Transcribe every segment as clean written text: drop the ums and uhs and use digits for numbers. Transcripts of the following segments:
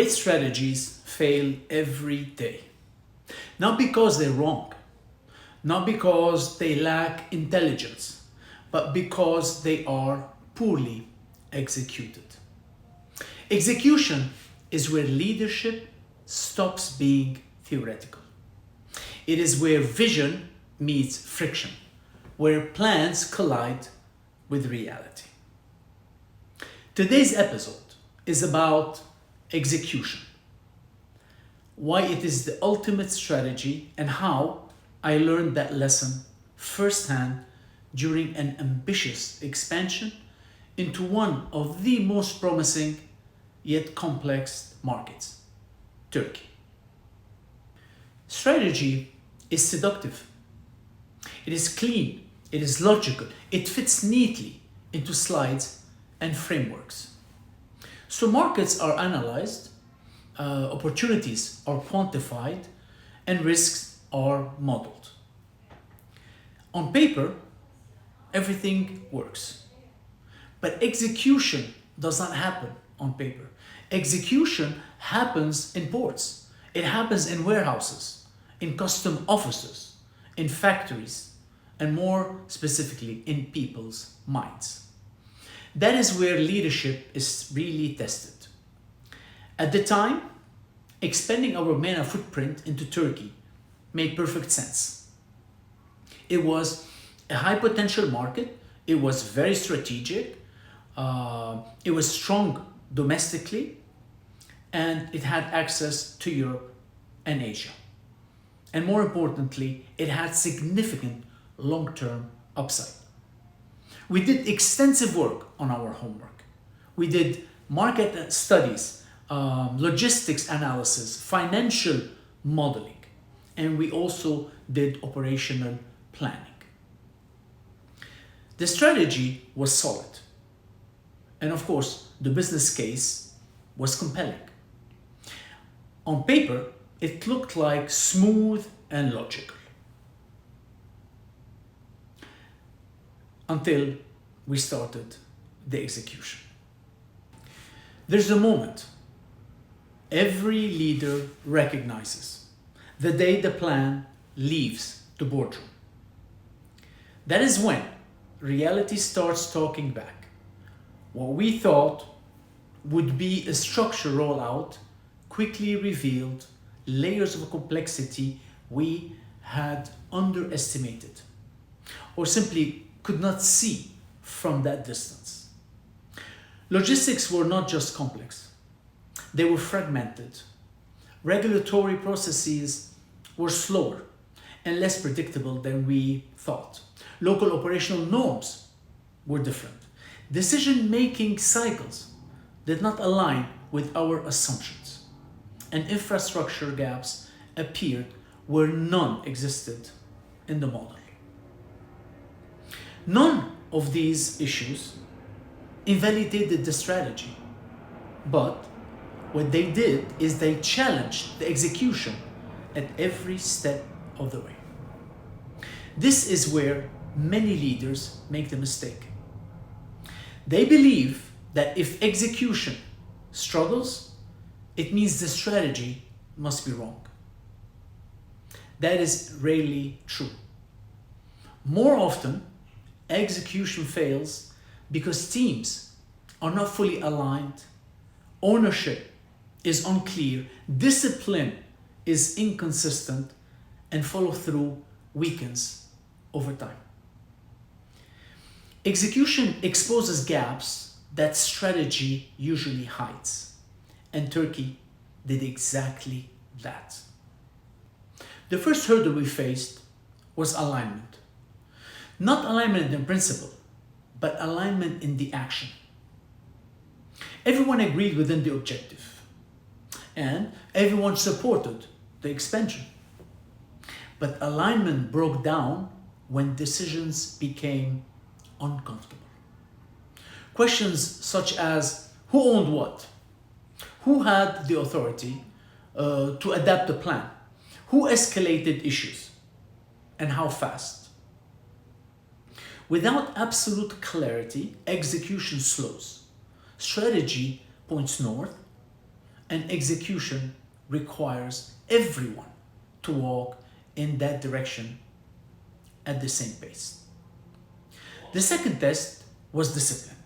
Great strategies fail every day. Not because they're wrong, not because they lack intelligence, but because they are poorly executed. Execution is where leadership stops being theoretical. It is where vision meets friction, where plans collide with reality. Today's episode is about execution, why it is the ultimate strategy, and how I learned that lesson firsthand during an ambitious expansion into one of the most promising yet complex markets, Turkey. Strategy is seductive. It is clean, it is logical, it fits neatly into slides and frameworks. So markets are analyzed, opportunities are quantified, and risks are modeled. On paper, everything works. But execution does not happen on paper. Execution happens in ports. It happens in warehouses, in custom offices, in factories, and more specifically in people's minds. That is where leadership is really tested. At the time, expanding our MENA footprint into Turkey made perfect sense. It was a high potential market, it was very strategic, it was strong domestically, and it had access to Europe and Asia. And more importantly, it had significant long-term upside. We did extensive work on our homework. We did market studies, logistics analysis, financial modeling, and we also did operational planning. The strategy was solid. And of course, the business case was compelling. On paper, it looked like smooth and logical. Until we started the execution. There's a moment every leader recognizes the day the plan leaves the boardroom. That is when reality starts talking back. What we thought would be a structured rollout quickly revealed layers of complexity we had underestimated or simply could not see from that distance. Logistics were not just complex, they were fragmented. Regulatory processes were slower and less predictable than we thought. Local operational norms were different. Decision-making cycles did not align with our assumptions, and infrastructure gaps appeared where none existed in the model. None of these issues invalidated the strategy, but what they did is they challenged the execution at every step of the way. This is where many leaders make the mistake. They believe that if execution struggles, it means the strategy must be wrong. That is rarely true. More often, execution fails because teams are not fully aligned, ownership is unclear, discipline is inconsistent, and follow-through weakens over time. Execution exposes gaps that strategy usually hides, and Turkey did exactly that. The first hurdle we faced was alignment. Not alignment in principle, but alignment in the action. Everyone agreed within the objective, and everyone supported the expansion. But alignment broke down when decisions became uncomfortable. Questions such as who owned what? Who had the authority to adapt the plan? Who escalated issues? And how fast? Without absolute clarity, execution slows. Strategy points north, and execution requires everyone to walk in that direction at the same pace. The second test was discipline.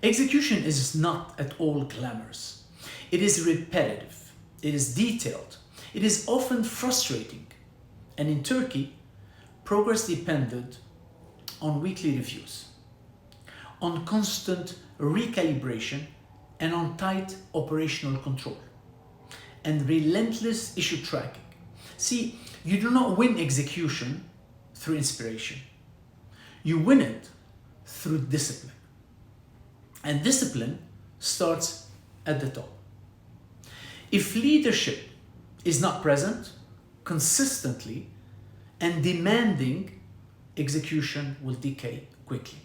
Execution is not at all glamorous. It is repetitive, it is detailed, it is often frustrating. And in Turkey, progress depended on weekly reviews, on constant recalibration, and on tight operational control, and relentless issue tracking. See, you do not win execution through inspiration. You win it through discipline. And discipline starts at the top. If leadership is not present consistently and demanding, execution will decay quickly.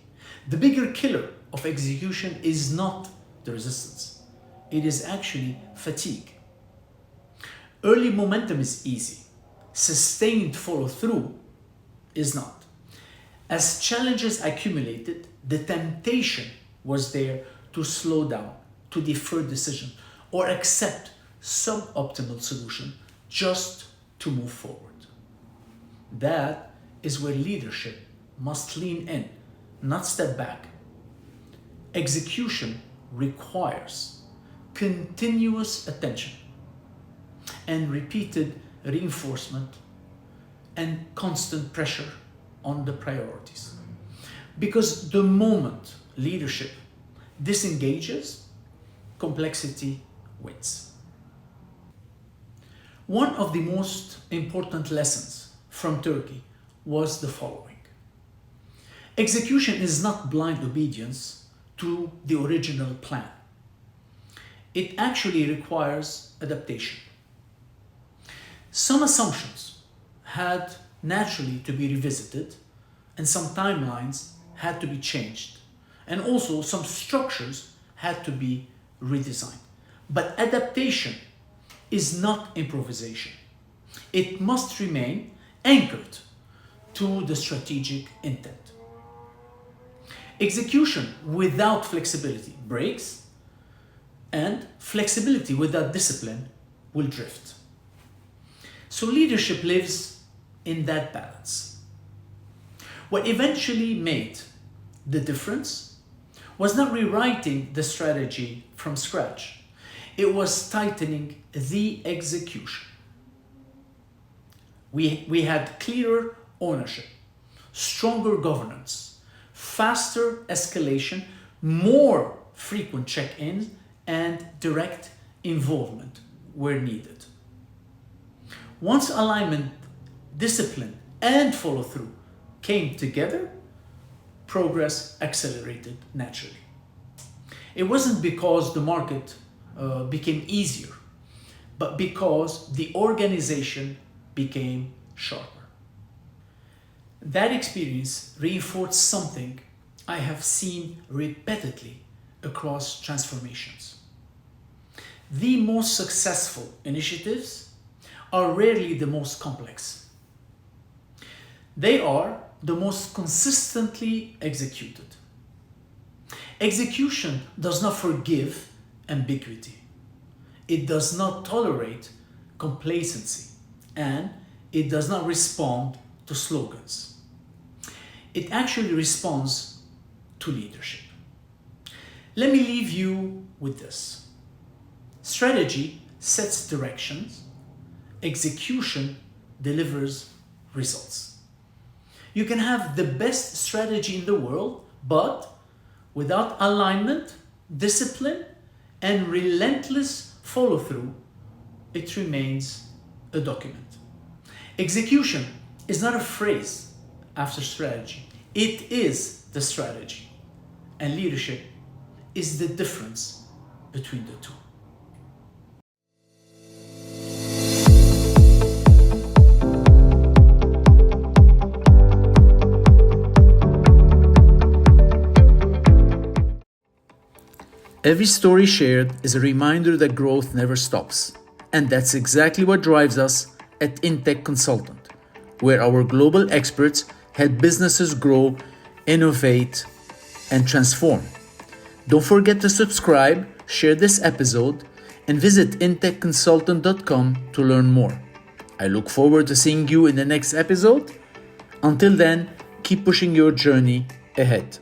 The bigger killer of execution is not the resistance. It is actually fatigue. Early momentum is easy. Sustained follow-through is not. As challenges accumulated, the temptation was there to slow down, to defer decision, or accept suboptimal solution just to move forward. That is where leadership must lean in, not step back. Execution requires continuous attention and repeated reinforcement and constant pressure on the priorities. Because the moment leadership disengages, complexity wins. One of the most important lessons from Turkey was the following. Execution is not blind obedience to the original plan. It actually requires adaptation. Some assumptions had naturally to be revisited, and some timelines had to be changed, and also some structures had to be redesigned. But adaptation is not improvisation. It must remain anchored to the strategic intent. Execution without flexibility breaks, and flexibility without discipline will drift. So leadership lives in that balance. What eventually made the difference was not rewriting the strategy from scratch. It was tightening the execution. We had clearer ownership, stronger governance, faster escalation, more frequent check-ins, and direct involvement where needed. Once alignment, discipline, and follow-through came together, progress accelerated naturally. It wasn't because the market became easier, but because the organization became sharper. That experience reinforced something I have seen repeatedly across transformations. The most successful initiatives are rarely the most complex. They are the most consistently executed. Execution does not forgive ambiguity. It does not tolerate complacency, and it does not respond to slogans. It actually responds to leadership. Let me leave you with this. Strategy sets directions, execution delivers results. You can have the best strategy in the world, but without alignment, discipline, and relentless follow-through, it remains a document. Execution is not a phrase after strategy. It is the strategy. And leadership is the difference between the two. Every story shared is a reminder that growth never stops. And that's exactly what drives us at Intech Consultant, where our global experts help businesses grow, innovate, and transform. Don't forget to subscribe, share this episode, and visit intechconsultant.com to learn more. I look forward to seeing you in the next episode. Until then, keep pushing your journey ahead.